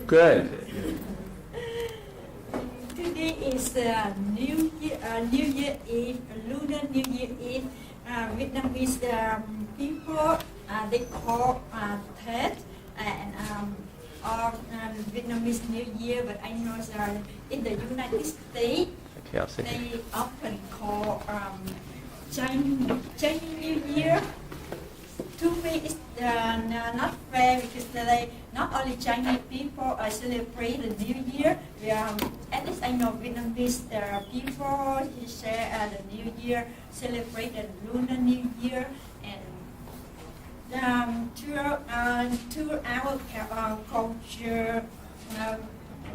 Good. Today is New Year Eve, Lunar New Year Eve. Vietnamese people they call Tết and or Vietnamese New Year, but I know in the United States Okay, I'll see. they often call Chinese New Year. To me, it's not fair because not only Chinese people celebrate the New Year. At least I know Vietnamese people share the New Year, celebrate the Lunar New Year, and to our culture,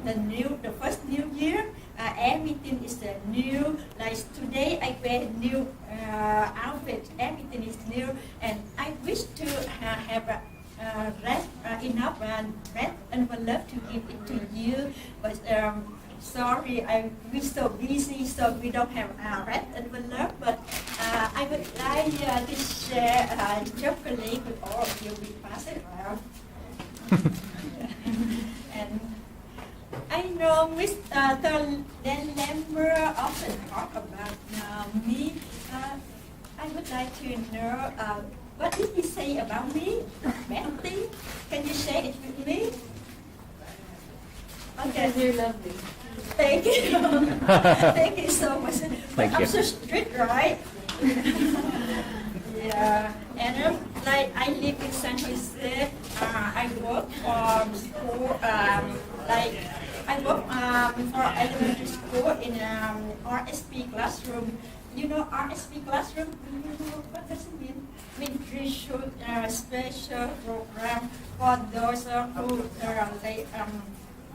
the first New Year. Everything is new. Like today, I wear new outfit. Everything is new, and I wish to have enough red envelope to give it to you. But sorry, we're so busy, so we don't have red envelope. But I would like to share chocolate with all of you. We pass it around. And I know Mr. Dan Lambert often talk about me. I would like to know what did he say about me? Bad thing? Can you share it with me? Okay, You're lovely. thank you. Thank you so much. Thank you. I'm so strict, right? Yeah, and like I live in San Jose. I work for school. I work for elementary school in RSP classroom. You know RSP classroom? You know what does it mean? Special program for those who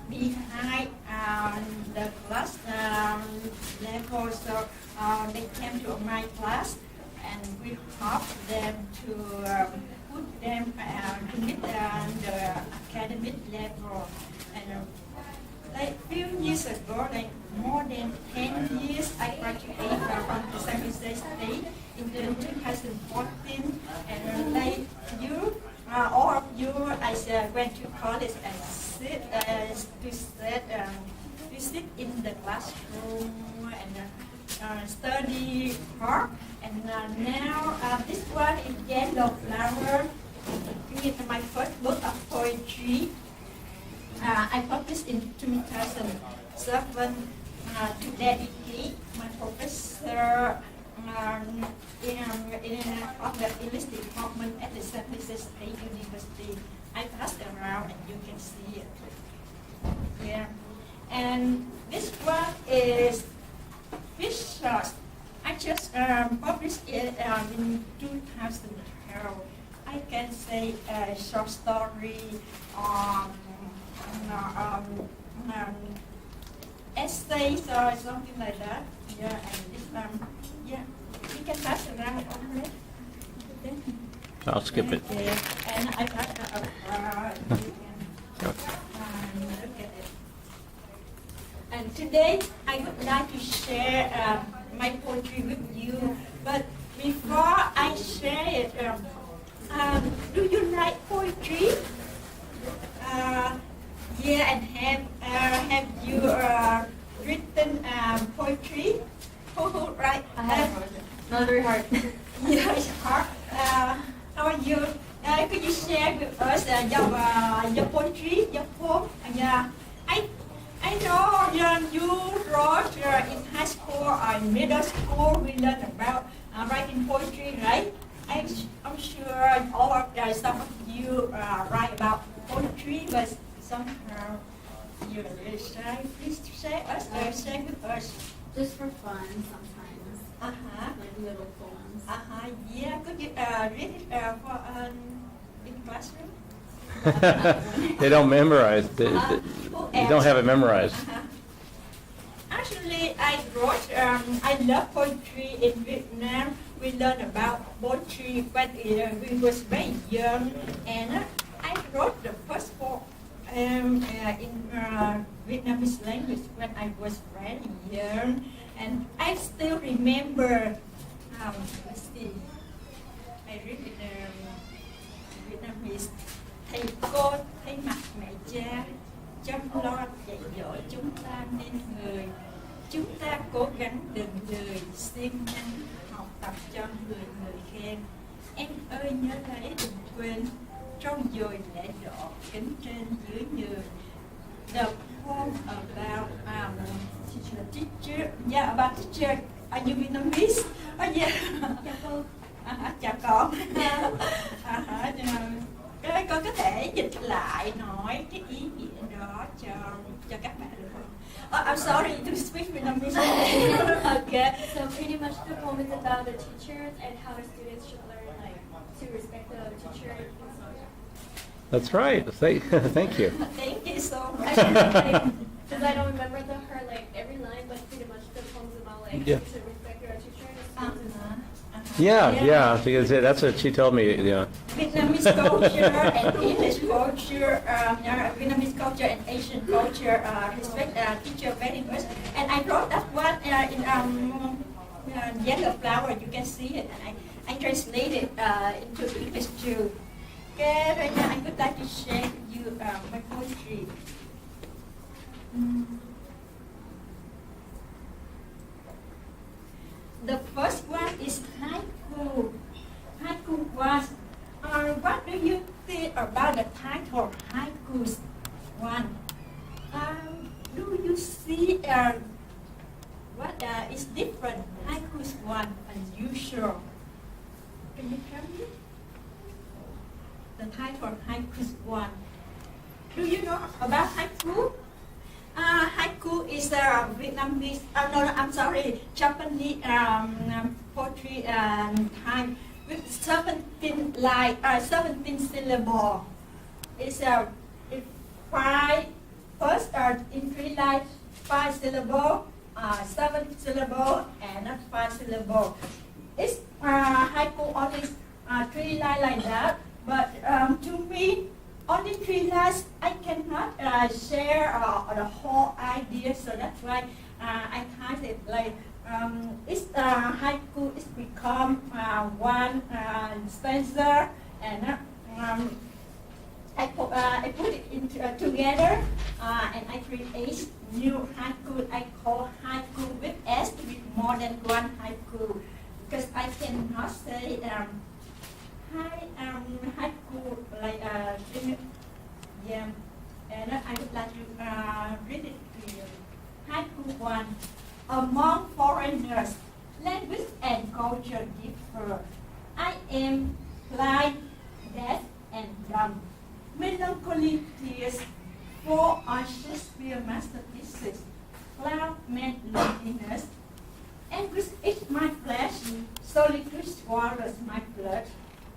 behind the class level. So they came to my class, and we help them to put them to meet the academic level. And like few years ago, like more than 10 years, I graduated from the San Jose State in 2014. And like you, all of you, I went to college and to sit in the classroom and study hard. And now this one is Yellow Flower. It's my first book of poetry. I published in 2007 to dedicate my professor of the English department at the San Jose State University. I passed around and you can see it. Yeah. And this one is Fish Sauce. I just published it in 2012. I can say a short story on essays or something like that. Yeah, and this yeah, you can pass around on it. Okay. I'll skip it. Yeah, and I pass around. You can look at it. And today I would like to share my poetry with you. But before I share it, do you like poetry? Yeah, and have you written poetry? Oh, right. I have not very hard. Yeah, it's hard. How are you? Could you share with us your poetry, your poem? Yeah, I know you wrote in high school or middle school. We learned about writing poetry, right? I'm sure all of some of you write about poetry, but somehow you're really shy. Please share with us. Just for fun sometimes. Like little poems. Yeah, could you read it for in classroom? They don't memorize. You don't have it memorized. Actually, I wrote. I love poetry in Vietnam. We learned about poetry when we was very young, and I wrote the first poem in Vietnamese language when I was very young, and I still remember. Let's see. I read in Vietnamese. Thầy cô thấy mặt mẹ cha cho lo dạy dỗ chúng ta nên người. Chúng ta cố gắng đừng lười, siêng năng học tập cho người người khen. Em ơi nhớ lấy đừng quên, trong dồi lễ độ kính trên dưới nhường. The poem about teacher, yeah, about teacher. Are you Vietnamese? Oh yeah. Chào con. Con có thể dịch lại nói cái ý nghĩa đó cho các bạn được không? Oh, I'm sorry to speak Vietnamese. Okay. So pretty much the poem is about the teachers and how the students should learn like to respect the teacher. That's right. Thank you. Thank you so much. Because I don't remember her like every line, but pretty much the poem's about like Yeah. you should respect your teacher and the students. Yeah, because that's what she told me. Vietnamese culture and English culture, Vietnamese culture and Asian culture respect teacher very much. And I wrote that one in Yellow Flower. You can see it, and I translated into English too. Okay, right now I would like to share with you my poetry. The first one is haiku. Haiku was, what do you think about the title haikus? One, do you see what is different? Haikus one unusual. Can you tell me? The title haikus one. Do you know about haiku? Haiku is Vietnamese, I'm sorry, Japanese poetry type with 17 syllables. It's five, first in 3 lines, 5 syllables, 7 syllables, and 5 syllables. It's haiku only 3 lines like that, but to me, only 3 lines, I cannot share the whole idea, so that's why I type it like it's haiku is become one stanza, and I put it together, and I create new haiku. I call haiku with S with more than one haiku, because I cannot say haiku like yeah, and I would like to read it to you. Haiku one. Among foreigners, language and culture differ. I am blind, deaf, and dumb. Melancholy tears fall on Shakespeare masterpieces. Cloud meant loneliness. Anguish is my flesh. Solitude swallows my blood.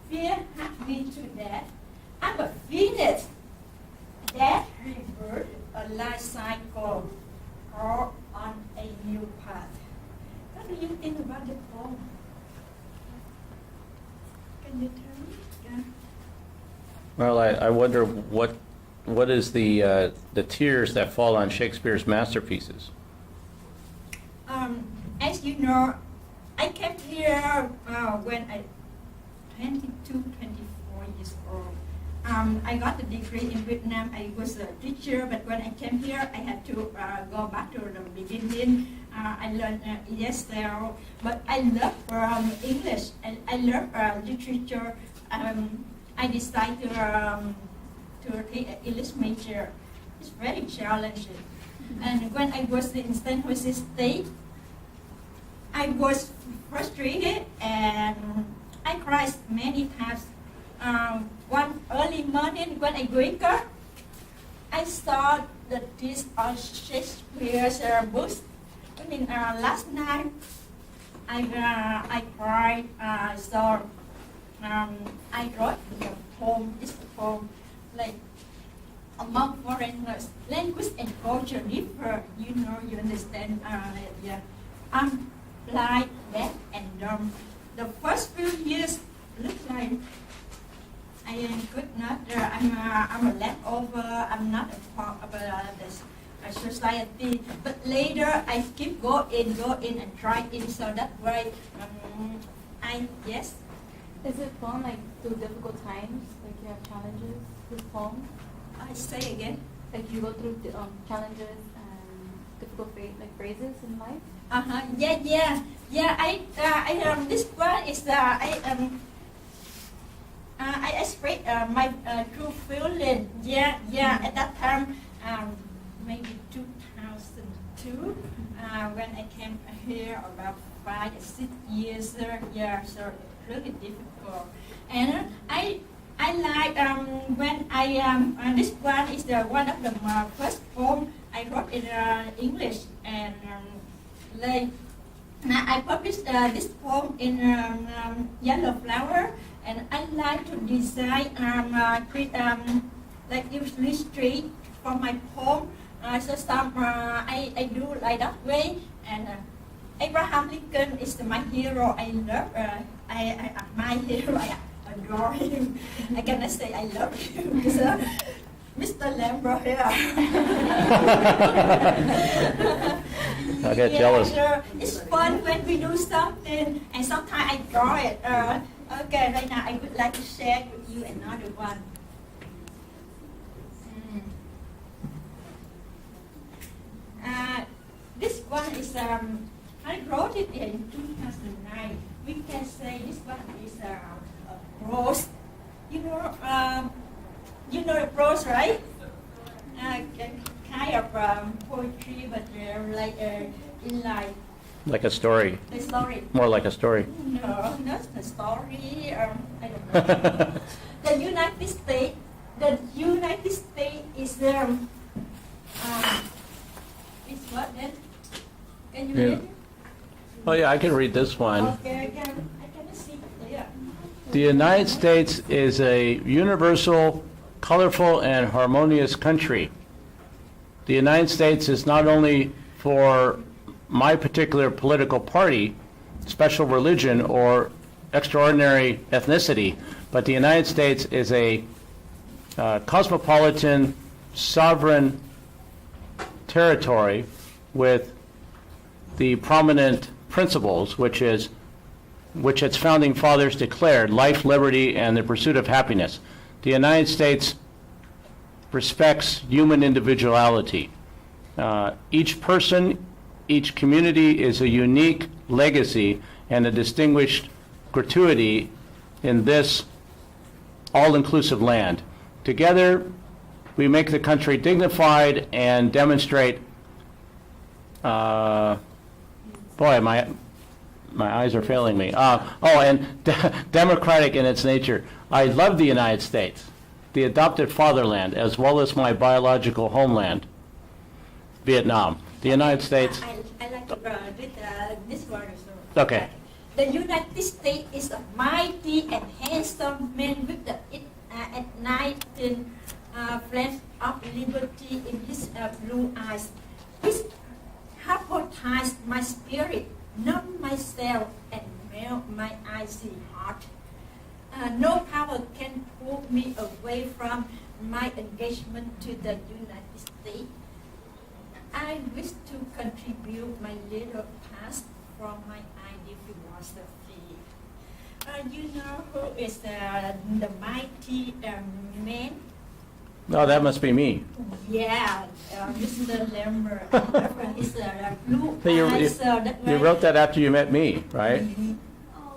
Fear hath me to death. I'm a phoenix. Death rebirth, a life cycle, or on a new path. What do you think about the poem? Can you tell me? Yeah. Well, I wonder what is the tears that fall on Shakespeare's masterpieces? As you know, I came here when I 22, 24 years old. I got a degree in Vietnam. I was a teacher, but when I came here, I had to go back to the beginning. I learned ESL, but I love English and I love literature. I decided to take an English major. It's very challenging. And when I was in San Jose State, I was frustrated and I cried many times. One early morning when I wake up, I saw this Shakespeare's books. I mean, last night I cried. So I wrote the poem. This poem, like among foreigners, language and culture differ. You know, you understand. Yeah. I'm blind, deaf, and dumb. The first few years looked like I could not. I'm a leftover. I'm not a part of the society. But later, I keep go in, and try in. So that way, yes. Is it fun like through difficult times? Like you have challenges with poem? I say again. like you go through the, challenges and difficult phrases in life? Yeah. This one is I express my true feeling. Yeah. At that time, maybe 2002, when I came here about 5 or 6 years. Yeah, so really difficult. And I like when I this one is the one of the first poem I wrote in English, and like I published this poem in Yellow Flower, and I like to design like illustrate for my poem. So some I do like that way, and Abraham Lincoln is my hero. I love I my hero. I adore him. I cannot say I love him because Mr. Lambert here. I get jealous. Sure. It's fun when we do something, and sometimes I draw it. Okay, right now I would like to share with you another one. This one is I wrote it in 2009. We can say this one is a prose. You know prose, right? Kind of poetry, but like in Like a story. the story. More like a story. No, not the story. I don't know. The United States. The United States is is what then? Can you Yeah. read it? Oh yeah, I can read this one. Okay, I can see it there. The United States is a universal, colorful, and harmonious country. The United States is not only for my particular political party, special religion, or extraordinary ethnicity, but the United States is a cosmopolitan, sovereign territory with the prominent principles, which its founding fathers declared: life, liberty, and the pursuit of happiness. The United States respects human individuality. Each person, each community is a unique legacy and a distinguished gratuity in this all-inclusive land. Together, we make the country dignified and demonstrate, boy, my eyes are failing me. And democratic in its nature. I love the United States, the adopted fatherland, as well as my biological homeland, Vietnam. The United States. I like to read this word also. Okay. The United States is a mighty and handsome man with the enlightened flash of liberty in his blue eyes, which hypnotize my spirit, numb myself, and melt my icy heart. No power can pull me away from my engagement to the United States. I wish to contribute my little past from my ideal philosophy. You know who is the mighty man? Oh, that must be me. Yeah, Mr. Lambert. He's blue So eyes. you wrote that after you met me, right?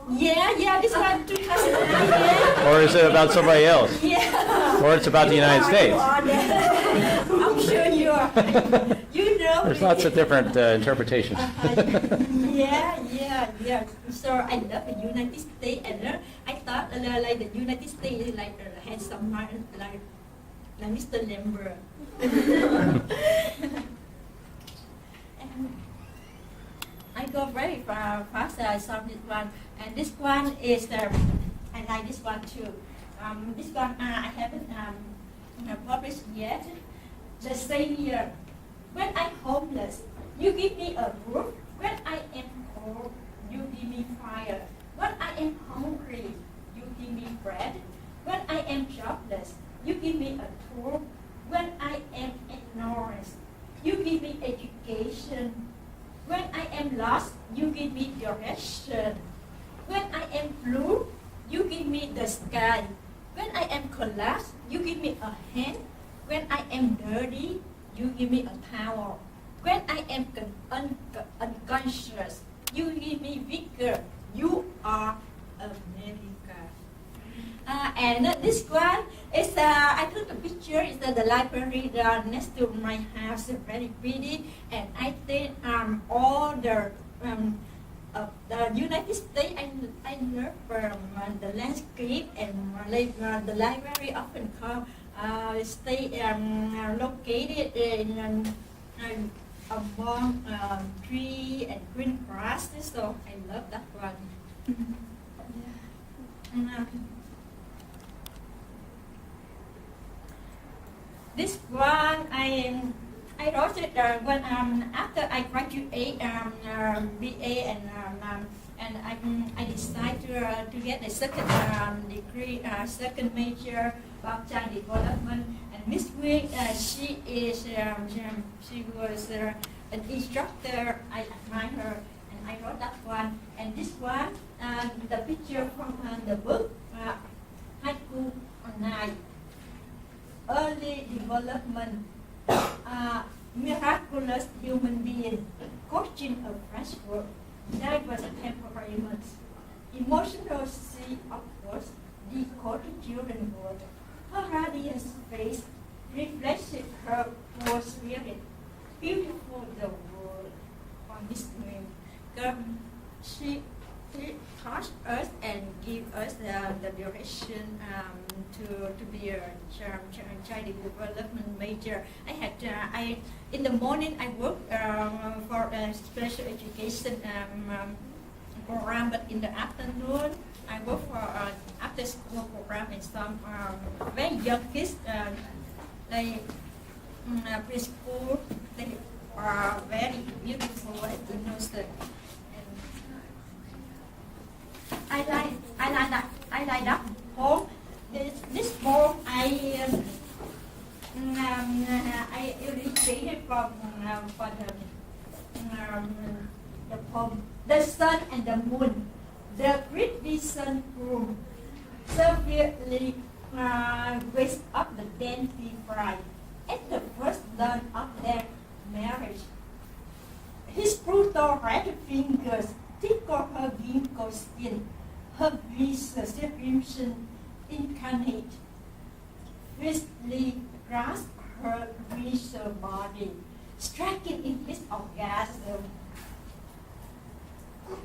Yeah, this one 2009. Yeah. Or is it about somebody else? Yeah. Or it's about the United States? I'm sure you are. You know. There's lots of different interpretations. Yeah. So I love the United States, and I thought like the United States is like a handsome man, like Mr. Lambert. And I go very fast. I saw this one, and this one is I like this one too. This one I haven't published yet. The same year, when I'm homeless, you give me a roof. When I am cold, you give me fire. When I am hungry, you give me bread. When I am jobless, you give me a tool. When I am ignorant, you give me education. When I am lost, you give me direction. When I am blue, you give me the sky. When I am collapsed, you give me a hand. When I am dirty, you give me a towel. When I am unconscious, you give me vigor. You are America. And this one is, I took a picture. It's the library next to my house, very pretty. And I think all the United States, I love the landscape, and the library often called stay located in among tree and green grass. So I love that one. Yeah. This one I wrote it when after I graduate BA and I decided to get a second degree, second major about child development. And Miss Wing, she was an instructor. I admire her, and I wrote that one. And this one, the picture from the book, Haiku Online. Early development, miraculous human being, coaching a fresh world. That was a temporary month. Emotional sea of course, decoded children word. Her radiant face reflected her poor spirit. Beautiful the world on this name. She touched us and give us the direction to be a child development major. I had in the morning I work for a special education program, but in the afternoon I work for after school program and some very young kids like preschool. They are very beautiful and innocent. I like that poem. This poem I illustrated for the poem. The sun and the moon, the great vision room, severely raised up the dainty bride at the first dawn of their marriage. His brutal red fingers tickle her wrinkled skin, her visage crimson incarnate. Fiercely grasp her razor body, striking in his orgasm.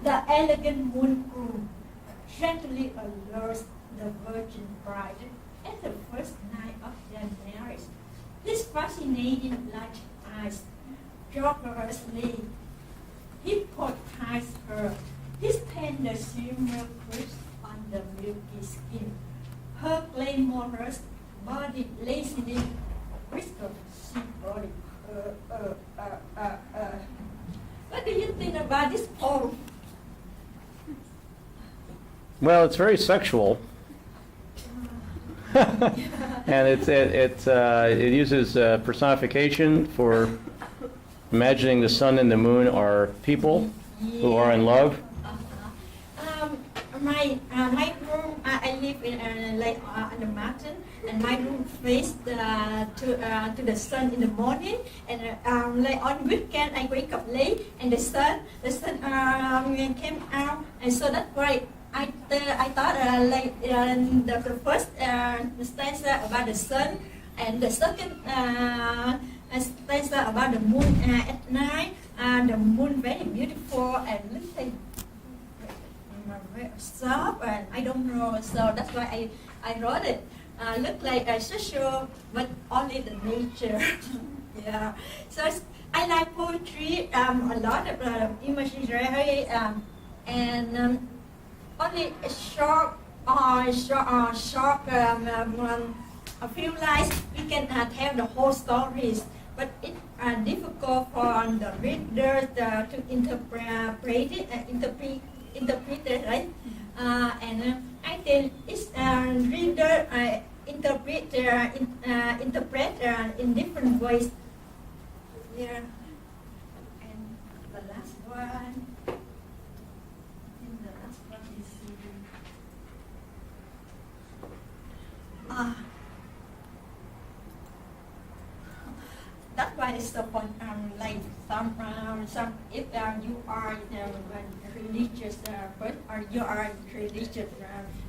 The elegant moon groom gently allures the virgin bride at the first night of their marriage. His fascinating large eyes joyously hypnotize her. His tender shimmer crisp on the milky skin. Her glamorous body lazily whisper, she body. What do you think about this poem? Well, it's very sexual. And it uses personification for imagining the sun and the moon are people who are in love. My room, I live in on the mountain, and my room faced to the sun in the morning, and like on weekend I wake up late, and the sun came out, and so that's why I thought the first stanza about the sun, and the second stanza about the moon at night. The moon very beautiful and looks like very soft, and I don't know, so that's why I wrote it. Look like a social, but only the nature. Yeah. So I like poetry, a lot of imagery, and only a short, a few lines we can tell the whole stories, but it's difficult for the reader to interpret it, right? And I think it's reader interpret in different ways. Yeah. And the last one. is the point, like some if you are religious person or you are religious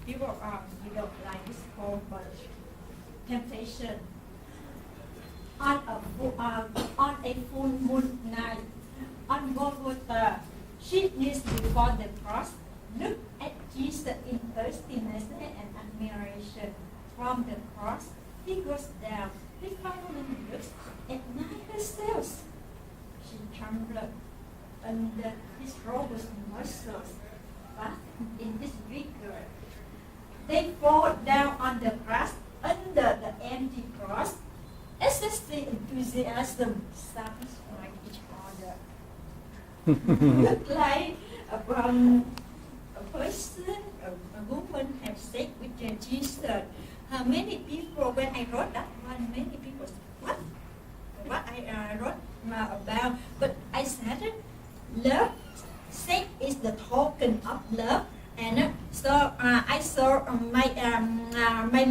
people, you don't like this whole but temptation on a full moon night on Golgotha. She kneels before the cross, look at Jesus in thirstiness and admiration. From the cross, he goes down. He finally looks at night herself. She trembled under his robust muscles, but in his vigor. They fall down on the grass under the empty cross. Ecstasy, enthusiasm satisfy each other. Look like a person, a woman have sex with Jesus. How many people, when I wrote that one, many people said, what I wrote about? But I said, love, sex is the token of love. And so I saw my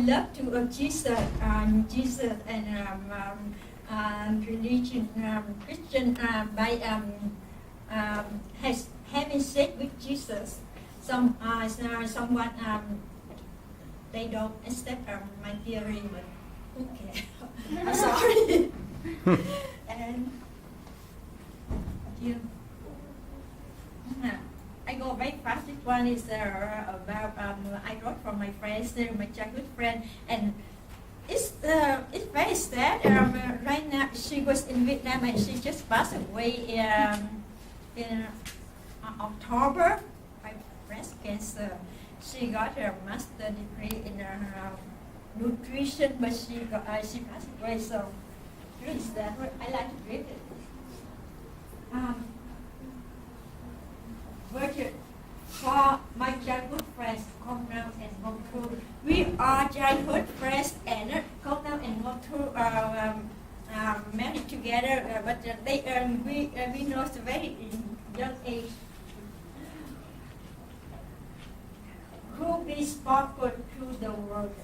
love to Jesus and religion, Christian by having sex with Jesus. Someone they don't accept my theory, but okay, I'm sorry. And I go very fast. This one is about I wrote from my friends, my childhood friend, and it's very sad. Right now, she was in Vietnam and she just passed away in October by breast cancer. She got her master degree in nutrition, but she passed away. So really sad. I like to read it. Virgin for my childhood friends, come now and go through. We are childhood friends and come now and go through married together, but we know a very young age. Ruby sparkled through the world.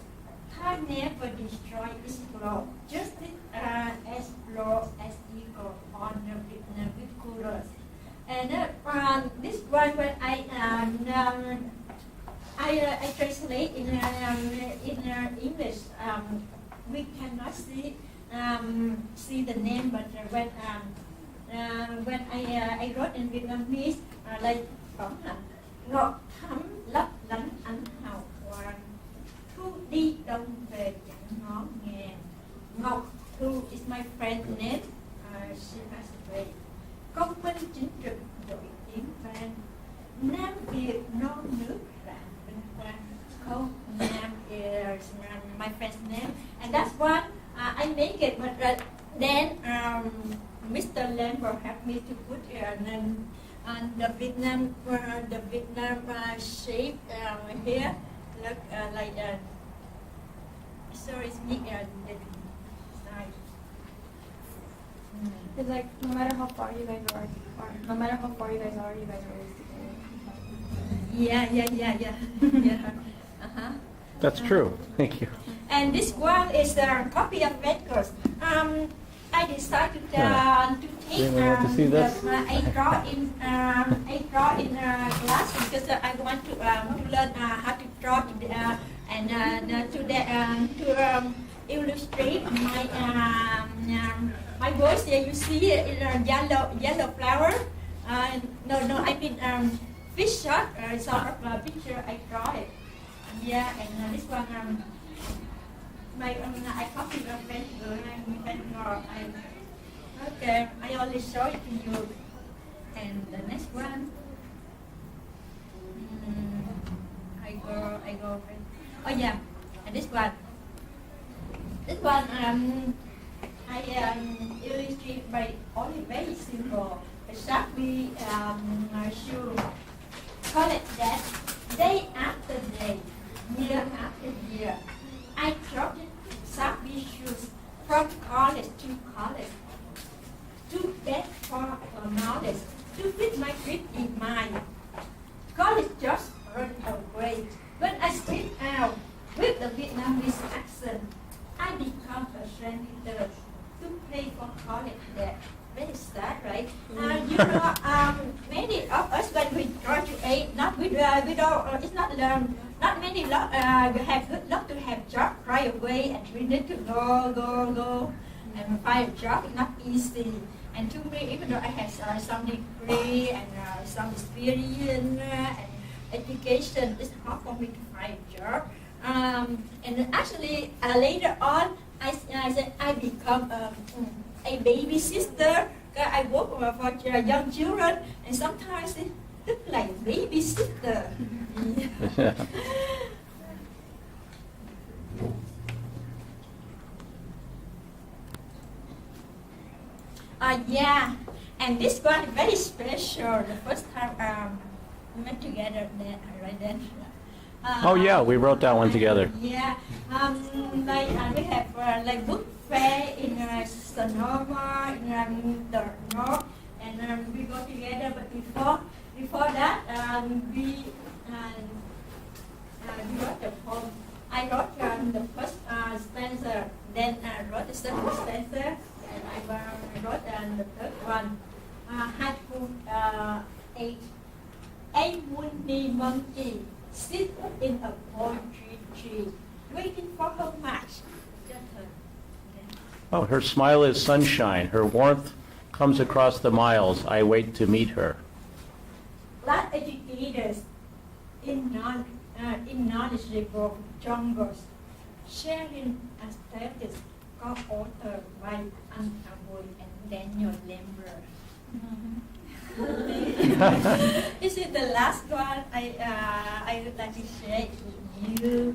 Time never destroyed its glow, just as low as eagle on the coolers. And this one when I translate in English, we cannot see the name, but when I wrote in Vietnamese, like Ngọc thắm lấp lánh ánh hào quang, Thu đi đông về chẳng ngó ngàng. Ngọc Thu is my friend's name. She passed away. Công minh chính trực đội tiếng vang, Nam Việt non nước rạng vinh quang. Không Nam is my friend's name, and that's what I make it. But then Mr. Lambert helped me to put and the Vietnam shape here look like so it's me the side. It's like no matter how far you guys are, or no matter how far you guys are always together. Yeah. That's true. Thank you. And this one is a copy of records. I decided to take Anyone want to see this? I draw in class because I want to learn how to draw and to illustrate my voice. Here you see in a yellow flower. No, I mean fish shot. Sort of a picture. I draw it. Yeah, and this one. I copied a friend okay, I only show it to you. And the next one, I go. Oh yeah, and this one, I illustrate by only very simple. A Sharpie shoe. Call it that. Day after day, year after year. I trotted Sharpie shoes from college to college, to beg for knowledge, to fit my grip in mind. College just run away. When I speak out with the Vietnamese accent, I become a translator to pay for college debt. Very sad, right? Many of us when we graduate, not we don't. It's not not many have good luck to have job right away, and we need to go and find a job. It's not easy. And to me, even though I have some degree and some experience and education, it's hard for me to find a job. And actually, later on, I said I become a baby sister. I work for young children, and sometimes it looks like baby sister. Yeah. Yeah, and this one very special. The first time we met together, right then. Oh yeah, we wrote that one together. Yeah, we have like book fair in Sonoma, in the north, and we go together. But before that, we wrote the poem. I wrote the first stanza, then I wrote the second stanza, and I wrote the third one. Haiku 8. A woolly monkey sit in a poetry tree, waiting for her match. Just her. Oh, her smile is sunshine. Her warmth comes across the miles. I wait to meet her. Let educators in knowledgeable jungles sharing aesthetics co-authored by Anhthao Bui and Daniel Lambert. This is the last one I would like to share with you.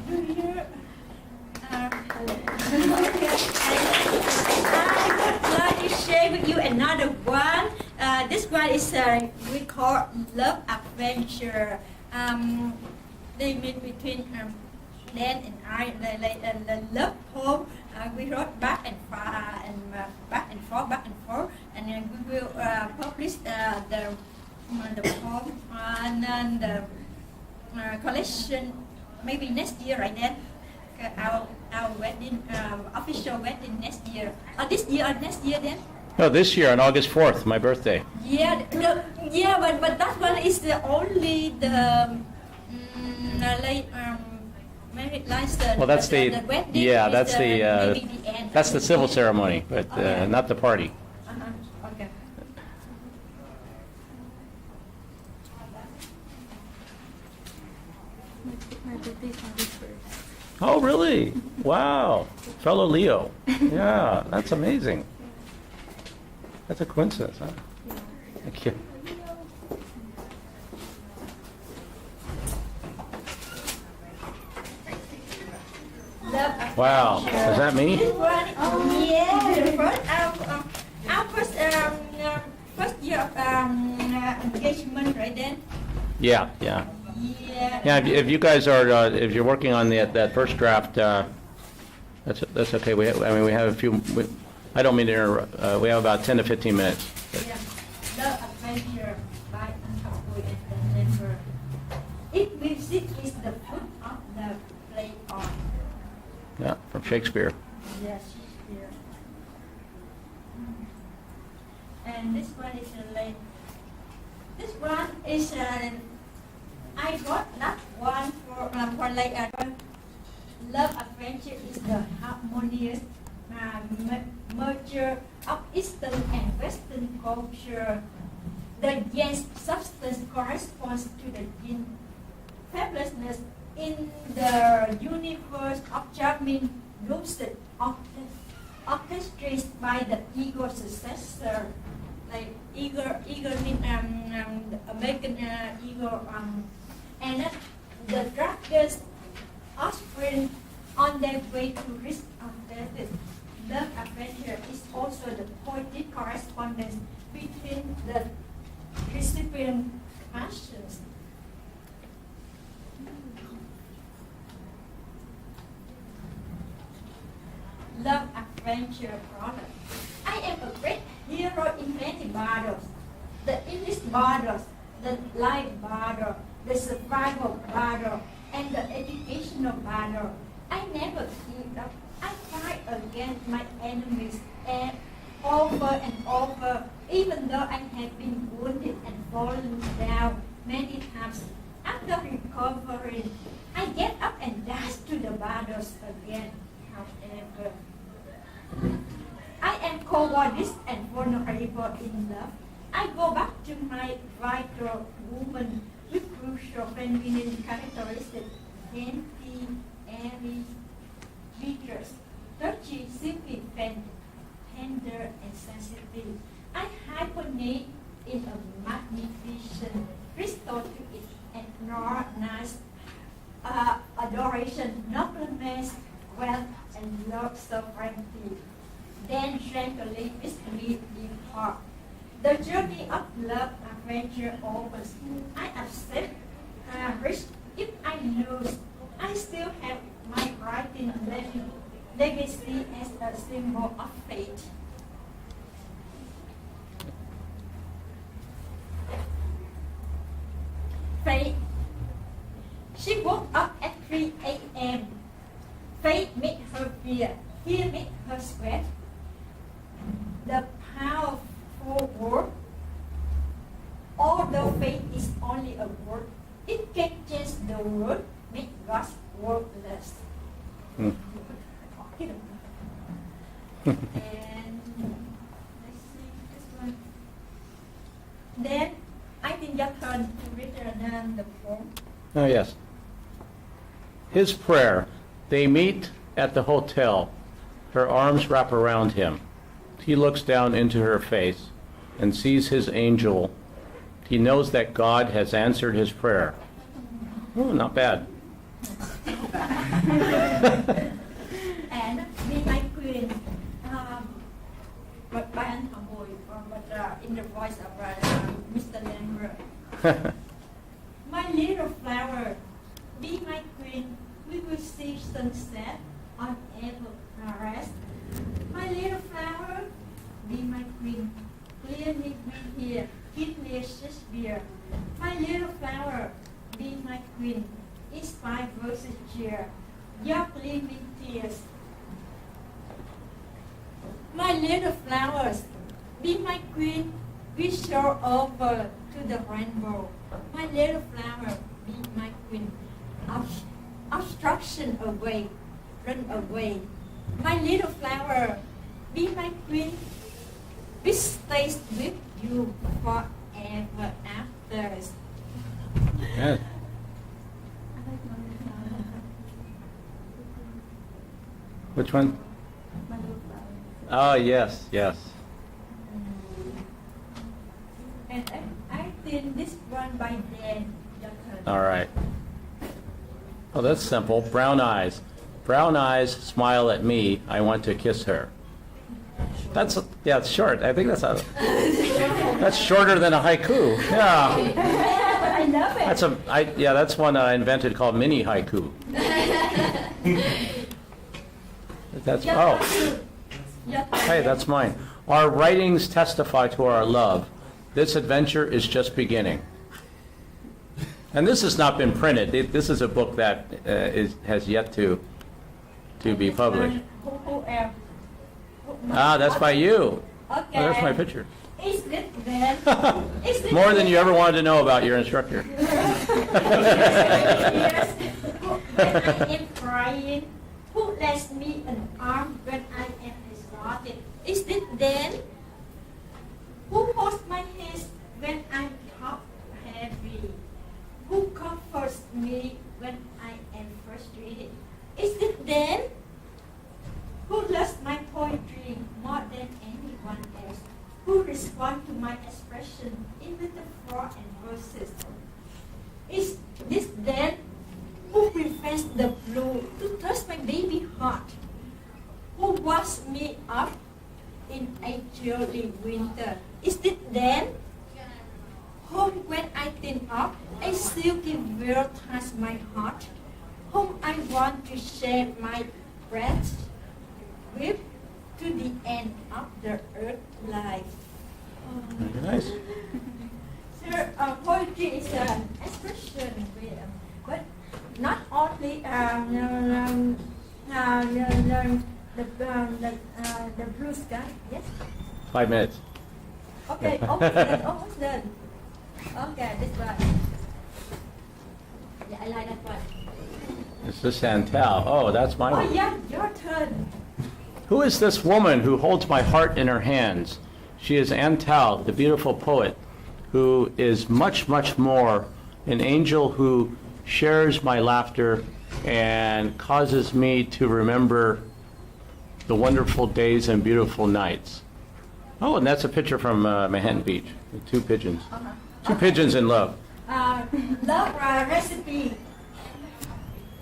Do you? I would like to share with you another one. This one is we call Love Adventure. They meet between Dan and I, the love poem. We wrote back and forth, and then we will publish the poem and then the collection maybe next year, right then. Our wedding, official wedding next year. This year or next year then? No, this year on August 4th, my birthday. Yeah, but that one is the only the marriage license. Well, that's the wedding. yeah, is that's maybe the the end. that's the civil ceremony, but Okay. not the party. Okay. My birthday's August 1st. Oh, really? Wow, fellow Leo. Yeah, that's amazing. That's a coincidence, huh? Thank you. Love Wow, Adventure. is that me? This one, yeah, the first, our first year of engagement, right then? Yeah, yeah. Yeah. Yeah, if you guys are, if you're working on that first draft, that's okay. We have a few. I don't mean to interrupt. We have about 10 to 15 minutes. Yeah. Love Adventure by Anhthao Bui and Denver. If music is the foot of the play on. Yeah, from Shakespeare. Yes, Shakespeare. And this one is like. This one is I got that one for like Love Adventure is the harmonious merger of Eastern and Western culture. The yang substance corresponds to the yin fabulousness in the universe of charming lucid orchestrated by the ego successor. Like ego mean American ego and the dragons offspring on their way to risk of death. Love Adventure is also the poetic correspondence between the recipient passions. Love Adventure product. I am a great hero in many battles. The English battles, the life battle, the survival battle, and the educational battle. I never give up. I fight against my enemies and over and over, even though I have been wounded and fallen down many times. After recovering, I get up and dash to the battles again. However, I am cowardice and vulnerable in love. I go back to my vital woman with crucial feminine characteristics, dainty, airy, vigorous, touchy, silky, tender, and sensitive. I hibernate in a magnificent crystal to it and nice adoration, nobleness, wealth, and love sovereignty. Then gently with me depart. The journey of love adventure opens. I accept risk if I lose. I still have my writing legacy as a symbol of fate. Fate. She woke up at 3 a.m. Fate made her fear. Fear made her sweat. The powerful word, although fate is only a word, it can change the world, make God's word less. And let's see this one. Then I think your turn to return the poem. Oh, yes. His prayer. They meet at the hotel. Her arms wrap around him. He looks down into her face and sees his angel. He knows that God has answered his prayer. Oh, not bad. And Be My Queen, but by Anhthao Bui, but in the voice of Mr. Lambert. My little flower, be my queen, we will see sunset on Everest. My little flower, be my queen, clear me here, give me a Shakespeare. My little flower, be my queen, inspire verses cheer, your gleaming tears. My little flowers, be my queen, we soar over to the rainbow. My little flower, be my queen, obstruction away, run away. My little flower, be my queen, we stay with you forever after. Yes. Which one? My little flower. Oh, yes, yes. And I think this one by Dan. All right. Oh, that's simple. Brown eyes. Brown eyes smile at me. I want to kiss her. That's, yeah, it's short. I think that's shorter than a haiku. Yeah. I love it. That's one that I invented called mini haiku. That's, oh, hey, that's mine. Our writings testify to our love. This adventure is just beginning. And this has not been printed. This is a book that has yet to be published. Who else? Ah, that's by you. Okay. Oh, that's my picture. Is it then? Is it More than you ever wanted to know about your instructor. Yes. When I am crying, who lends me an arm when I am exhausted? Is it then? Who holds my hands when I'm top heavy? Who comforts me when I am frustrated? Is it then? Who loves my poetry more than anyone else? Who responds to my expression in metaphor and verses? Is this then? Who prevents the blue to touch my baby heart? Who washes me up in a chilly winter? Is it then? Whom when I think of, a silky veil touches my heart, whom I want to share my breath with to the end of the earth life. Very nice. Sir, poetry is an expression, but not the blue sky. Yes. 5 minutes. Okay, almost done. Almost done. Okay, this one. Yeah, I like that one. Is this Anhthao? Oh, that's my Oh one. yeah, your turn. Who is this woman who holds my heart in her hands? She is Anhthao, the beautiful poet, who is much, much more an angel who shares my laughter and causes me to remember the wonderful days and beautiful nights. Oh, and that's a picture from Manhattan Beach, with 2 pigeons. Two pigeons in love. Love recipe.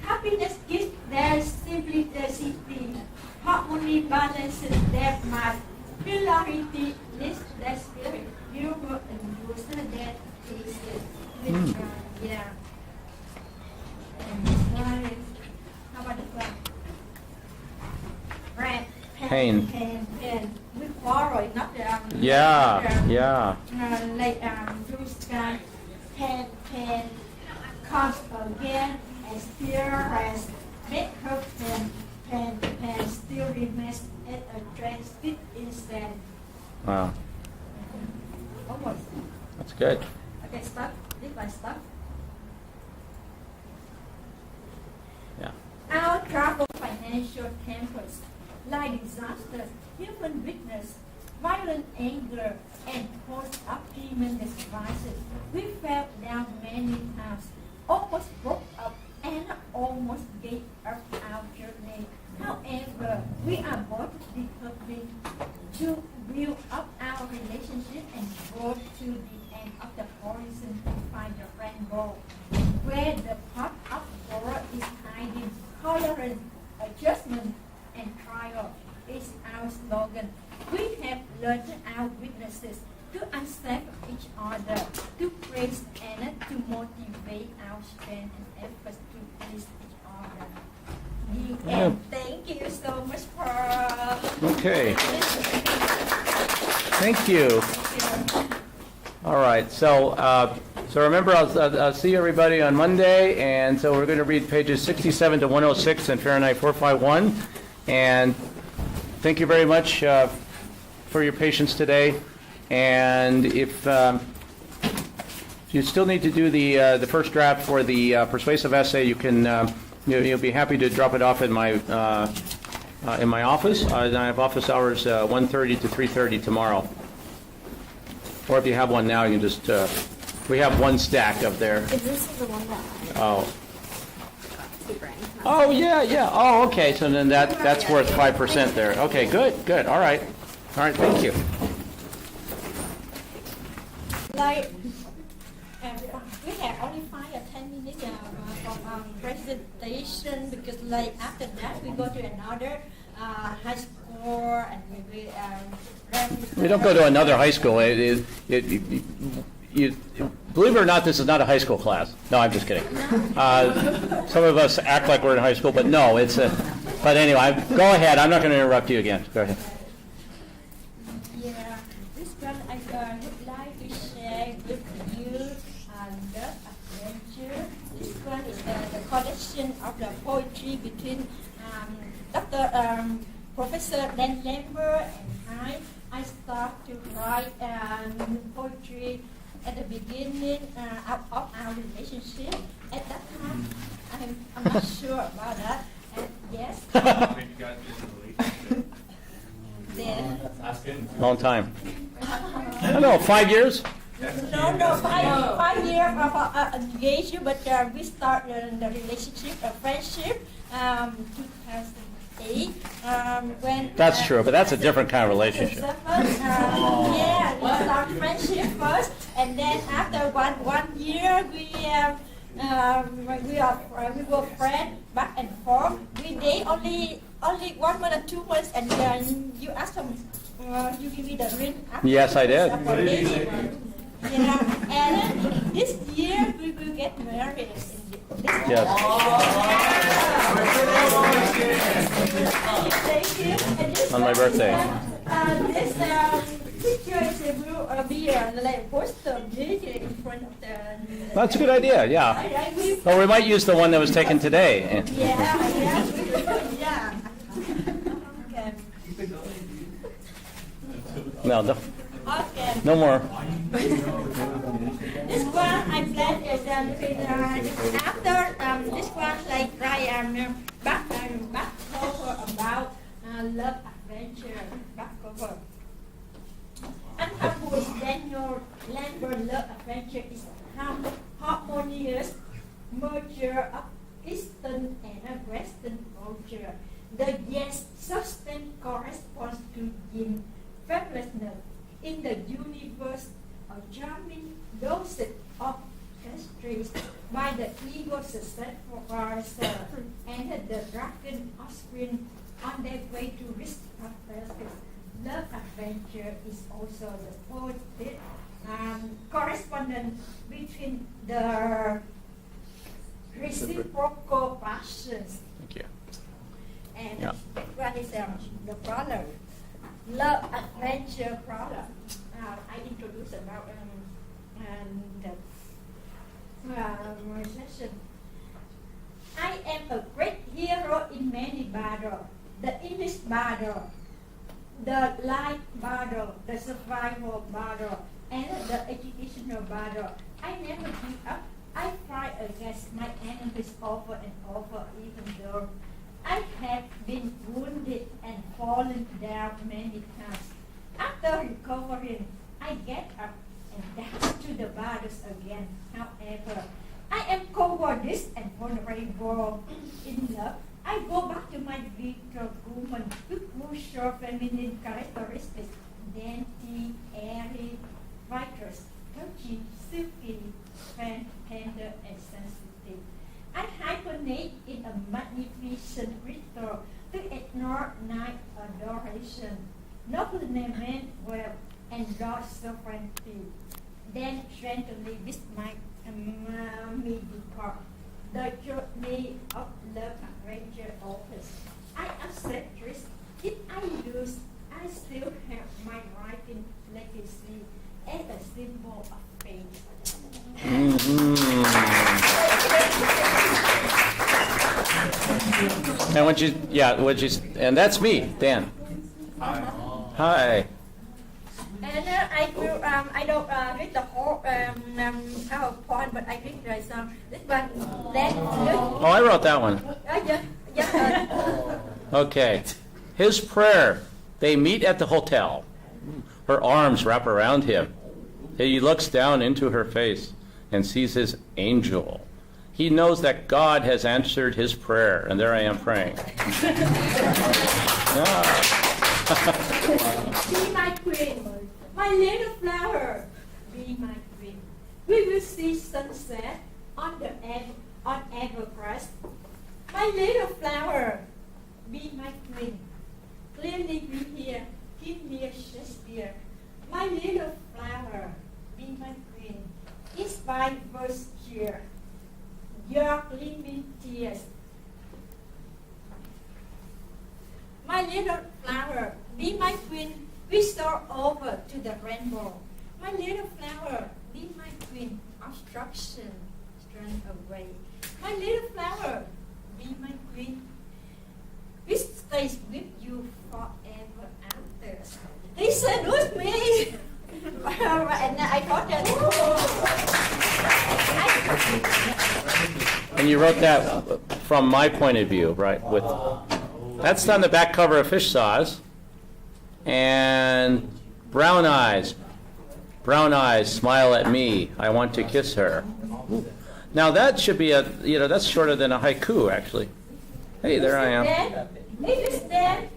Happiness gives their simplicity. Harmony balances their mind. Hilarity lifts their spirit. Humor and booster their tastes. Yeah. And this one is, how about this one? Red. Pain. Pain. We quarrel, not Yeah. like blue sky, pain, comes again and still rest. Make her pain still remains at a drastic instant. Wow, Almost. that's good. Okay, stop. This one stop. Yeah. Our trouble financial tempers, like disasters, human weakness, violent anger, and post-up tremendous crisis. We fell down many times, almost broke up, and almost gave up our journey. However, we are both determined to build up our relationship and go to the end of the horizon to find the rainbow. Where the path of forward is hiding, tolerance, adjustment, and trial is our slogan. We have learned our weaknesses to accept each other, to praise and to motivate our strength and efforts to please each other. The end. Thank you so much for Okay. Thank you. All right. So remember, I'll see everybody on Monday, and so we're going to read pages 67 to 106 in Fahrenheit 451. And thank you very much for your patience today. And if you still need to do the first draft for the persuasive essay, you can you'll be happy to drop it off in my office. I have office hours 1:30 to 3:30 tomorrow. Or if you have one now, you can just we have one stack up there. Is this the one that Oh. super Anhthao? Oh yeah. Oh, okay. So then that's worth 5% there. Okay, good. All right. Thank you. like we have only 5 or 10 minutes for presentation because like after that we go to another high school and We don't go to another high school. You believe it or not, this is not a high school class. No, I'm just kidding. Some of us act like we're in high school, but no, it's a. But anyway, go ahead. I'm not going to interrupt you again. Go ahead. Yeah, this one I would like to share with you the adventure. This one is the collection of the poetry between Professor Dan Lambert and I start to write poetry at the beginning of our relationship. At that time, I'm not sure about that. And yes. Then, Long time. I don't know, 5 years? no, 5 years of engagement, but we start the relationship, a friendship, 2008. When That's true, but that's a different kind of relationship. Yeah, we start friendship first, and then after one year we were friends back and forth. We date only 1 month or 2 months, and then you asked him, you give me the ring. After Yes, I did. Yeah, and this year we will get married. Yes. Thank you. And this On my birthday. This Picture will be like poster in front of the. That's a good idea, yeah. I will. Well, we might use the one that was taken today. Yeah. Okay. No, Okay. no more. This one I plan is after this one like back cover about love adventure back cover. Anhthao Bui's Daniel Lambert love adventure is a harmonious merger of Eastern and Western culture. The yes substance corresponds to yin fabulousness in the universe, a charming dosage of chemistries by the ego successful and the dragon offspring on their way to risk prosperity. Love adventure is also the poetic correspondence between the reciprocal passions. Thank you. And Yeah. what is the product? Love adventure product. I introduced about my session. I am a great hero in many battles. The English battle, the life battle, the survival battle, and the educational battle. I never give up. I fight against my enemies over and over, even though I have been wounded and fallen down many times. After recovering, I get up and dance to the battles again. However, I am cowardice and vulnerable in love. I go back to my virtual woman who show feminine characteristics, dainty, airy, vigorous, touchy, silky, tender, and sensitive. I hibernate in a magnificent ritual to ignore night adoration, noblemen wealth, and God's sovereignty. Then gently with my me depart. The journey of love adventure opens. I accept risk. If I lose, I still have my writing legacy as a symbol of faith. And and that's me, Dan. Hi. And I will, I don't read the whole PowerPoint, but I read some. This one, then. Oh, I wrote that one. Yeah. Okay. His prayer. They meet at the hotel. Her arms wrap around him. He looks down into her face and sees his angel. He knows that God has answered his prayer, and there I am praying. Be my queen, my little flower. Be my queen. We will see sunset on the on Evergreen. My little flower. Be my queen. Clearly be here. Give me a Shakespeare. My little flower. Be my queen. It's by verse here. Your gleaming tears. My little flower, be my queen, we soar over to the rainbow. My little flower, be my queen, obstruction, strand away. My little flower, be my queen, we stay with you forever after. He said with me. And I thought that. And you wrote that from my point of view, right? That's on the back cover of Fish Saws. And brown eyes, smile at me. I want to kiss her. Now that should be that's shorter than a haiku, actually. Hey, there I am. It is then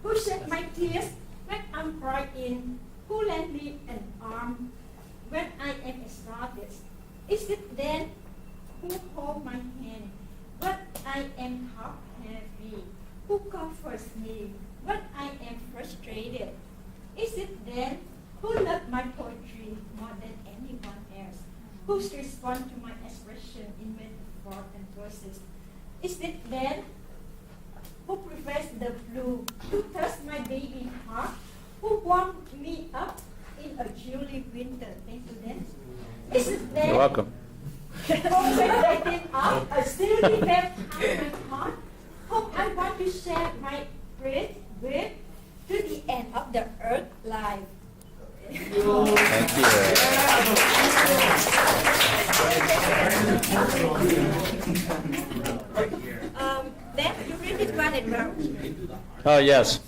who shed my tears when I'm crying, who lent me an arm when I am exhausted. Is it then who hold my hand when I am top heavy, who comforts me when I am frustrated? Is it then who loved my poetry more than anyone else, who responds to my expression in metaphor and verses? Is it then who prefers the blue, who touches my baby heart who warmed me up in a chilly winter. Thank you, then. Isn't there? You're welcome. Always waiting up a silly head on my heart. Hope I want to share my breath with to the end of the earth life. Thank you. Then you read this one and round. Oh, yes.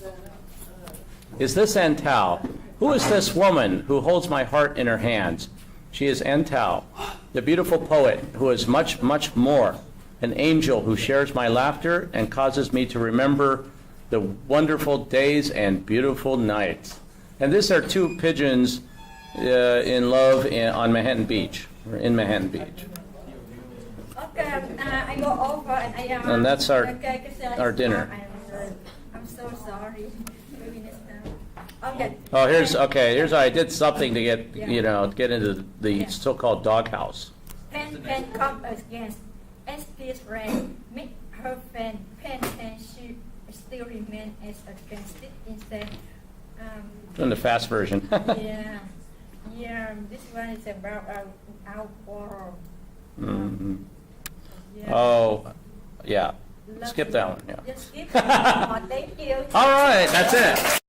Is this Anhthao? Who is this woman who holds my heart in her hands? She is Anhthao, the beautiful poet who is much, much more, an angel who shares my laughter and causes me to remember the wonderful days and beautiful nights. And these are two pigeons in love on Manhattan Beach, or in Manhattan Beach. Okay, I go over and I And that's our dinner. I'm so sorry. Maybe next time. Okay. Oh, here's I did something to get, get into the so-called doghouse. Pen come again. As this rain make her pen she still remain as against it instead. Doing the fast version. Yeah. This one is about our quarrel. Mhm. Yeah. Oh, yeah. Skip that one. Yeah. Just skip. Oh, thank you. All right, that's it.